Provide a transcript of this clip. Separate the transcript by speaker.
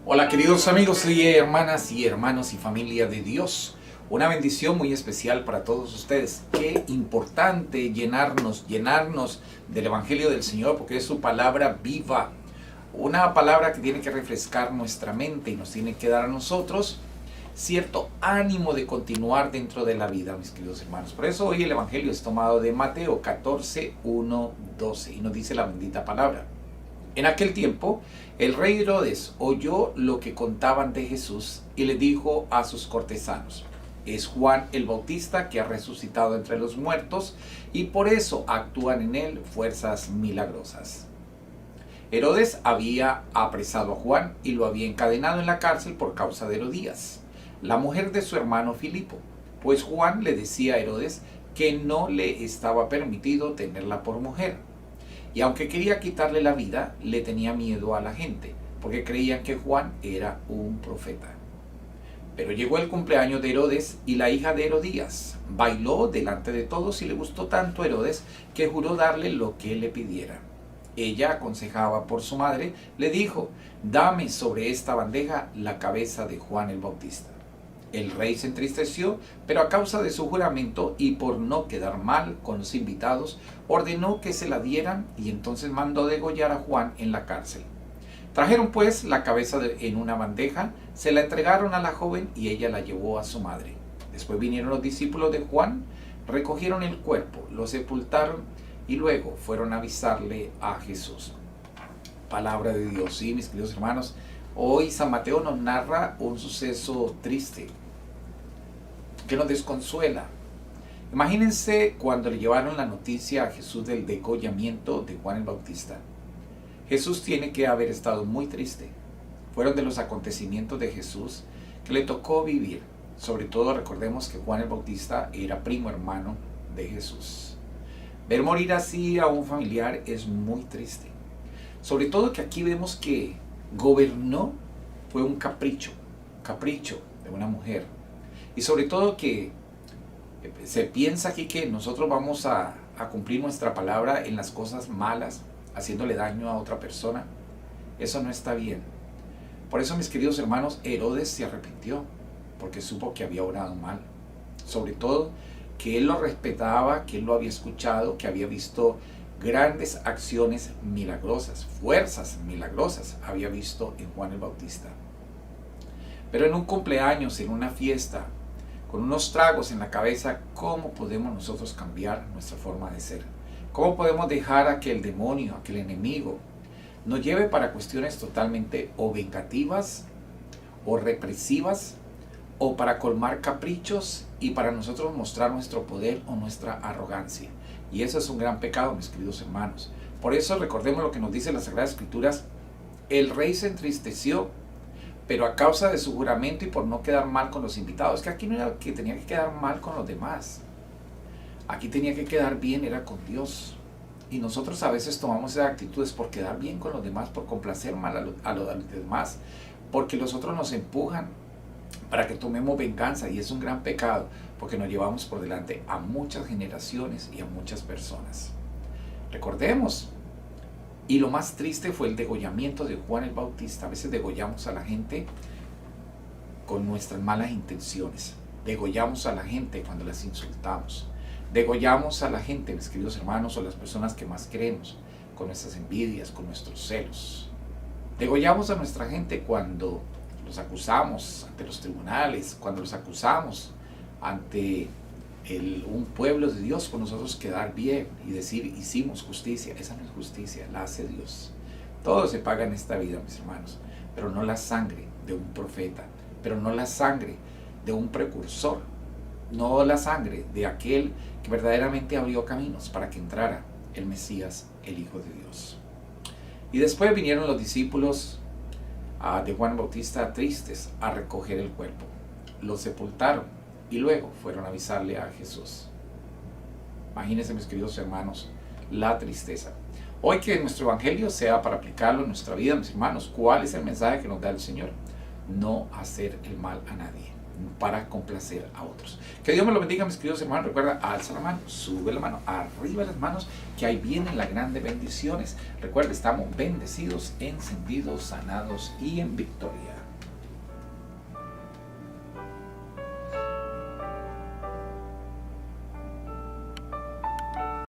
Speaker 1: Hola queridos amigos y hermanas y hermanos y familia de Dios. Una bendición muy especial para todos ustedes. Qué importante llenarnos del Evangelio del Señor, porque es su palabra viva. Una palabra que tiene que refrescar nuestra mente y nos tiene que dar a nosotros cierto ánimo de continuar dentro de la vida, mis queridos hermanos. Por eso hoy el Evangelio es tomado de Mateo 14, 1, 12 y nos dice la bendita palabra. En aquel tiempo, el rey Herodes oyó lo que contaban de Jesús y le dijo a sus cortesanos: es Juan el Bautista que ha resucitado entre los muertos y por eso actúan en él fuerzas milagrosas. Herodes había apresado a Juan y lo había encadenado en la cárcel por causa de Herodías, la mujer de su hermano Filipo, pues Juan le decía a Herodes que no le estaba permitido tenerla por mujer. Y aunque quería quitarle la vida, le tenía miedo a la gente, porque creían que Juan era un profeta. Pero llegó el cumpleaños de Herodes y la hija de Herodías bailó delante de todos y le gustó tanto a Herodes que juró darle lo que le pidiera. Ella, aconsejada por su madre, le dijo: dame sobre esta bandeja la cabeza de Juan el Bautista. El rey se entristeció, pero a causa de su juramento y por no quedar mal con los invitados, ordenó que se la dieran y entonces mandó degollar a Juan en la cárcel. Trajeron pues la cabeza en una bandeja, se la entregaron a la joven y ella la llevó a su madre. Después vinieron los discípulos de Juan, recogieron el cuerpo, lo sepultaron y luego fueron a avisarle a Jesús. Palabra de Dios. Sí, mis queridos hermanos, hoy San Mateo nos narra un suceso triste que nos desconsuela. Imagínense cuando le llevaron la noticia a Jesús del degollamiento de Juan el Bautista. Jesús tiene que haber estado muy triste. Fueron de los acontecimientos de Jesús que le tocó vivir. Sobre todo recordemos que Juan el Bautista era primo hermano de Jesús. Ver morir así a un familiar es muy triste. Sobre todo que aquí vemos que gobernó fue un capricho de una mujer. Y sobre todo que se piensa aquí que nosotros vamos a cumplir nuestra palabra en las cosas malas, haciéndole daño a otra persona. Eso no está bien. Por eso, mis queridos hermanos, Herodes se arrepintió, porque supo que había obrado mal. Sobre todo que él lo respetaba, que él lo había escuchado, que había visto grandes acciones milagrosas, fuerzas milagrosas había visto en Juan el Bautista. Pero en un cumpleaños, en una fiesta, con unos tragos en la cabeza, ¿cómo podemos nosotros cambiar nuestra forma de ser? ¿Cómo podemos dejar a que el demonio, a que el enemigo nos lleve para cuestiones totalmente o vengativas, o represivas, o para colmar caprichos y para nosotros mostrar nuestro poder o nuestra arrogancia? Y eso es un gran pecado, mis queridos hermanos. Por eso recordemos lo que nos dice las Sagradas Escrituras: el rey se entristeció, pero a causa de su juramento y por no quedar mal con los invitados. Que aquí no era que tenía que quedar mal con los demás. Aquí tenía que quedar bien, era con Dios. Y nosotros a veces tomamos esas actitudes por quedar bien con los demás, por complacer mal a los demás, porque los otros nos empujan para que tomemos venganza, y es un gran pecado, porque nos llevamos por delante a muchas generaciones y a muchas personas. Recordemos, y lo más triste fue el degollamiento de Juan el Bautista. A veces degollamos a la gente con nuestras malas intenciones. Degollamos a la gente cuando las insultamos. Degollamos a la gente, mis queridos hermanos, o las personas que más queremos, con nuestras envidias, con nuestros celos. Degollamos a nuestra gente cuando los acusamos ante los tribunales, cuando los acusamos ante un pueblo de Dios, por nosotros quedar bien y decir hicimos justicia. Esa no es justicia, la hace Dios. Todo se paga en esta vida, mis hermanos, pero no la sangre de un profeta, pero no la sangre de un precursor, no la sangre de aquel que verdaderamente abrió caminos para que entrara el Mesías, el Hijo de Dios. Y después vinieron los discípulos de Juan Bautista tristes a recoger el cuerpo. Lo sepultaron y luego fueron a avisarle a Jesús. Imagínense, mis queridos hermanos, la tristeza. Hoy que nuestro evangelio sea para aplicarlo en nuestra vida, mis hermanos, ¿cuál es el mensaje que nos da el Señor? No hacer el mal a nadie, para complacer a otros. Que Dios me lo bendiga, mis queridos hermanos. Recuerda, alza la mano, sube la mano, arriba las manos, que ahí vienen las grandes bendiciones. Recuerda, estamos bendecidos, encendidos, sanados y en victoria.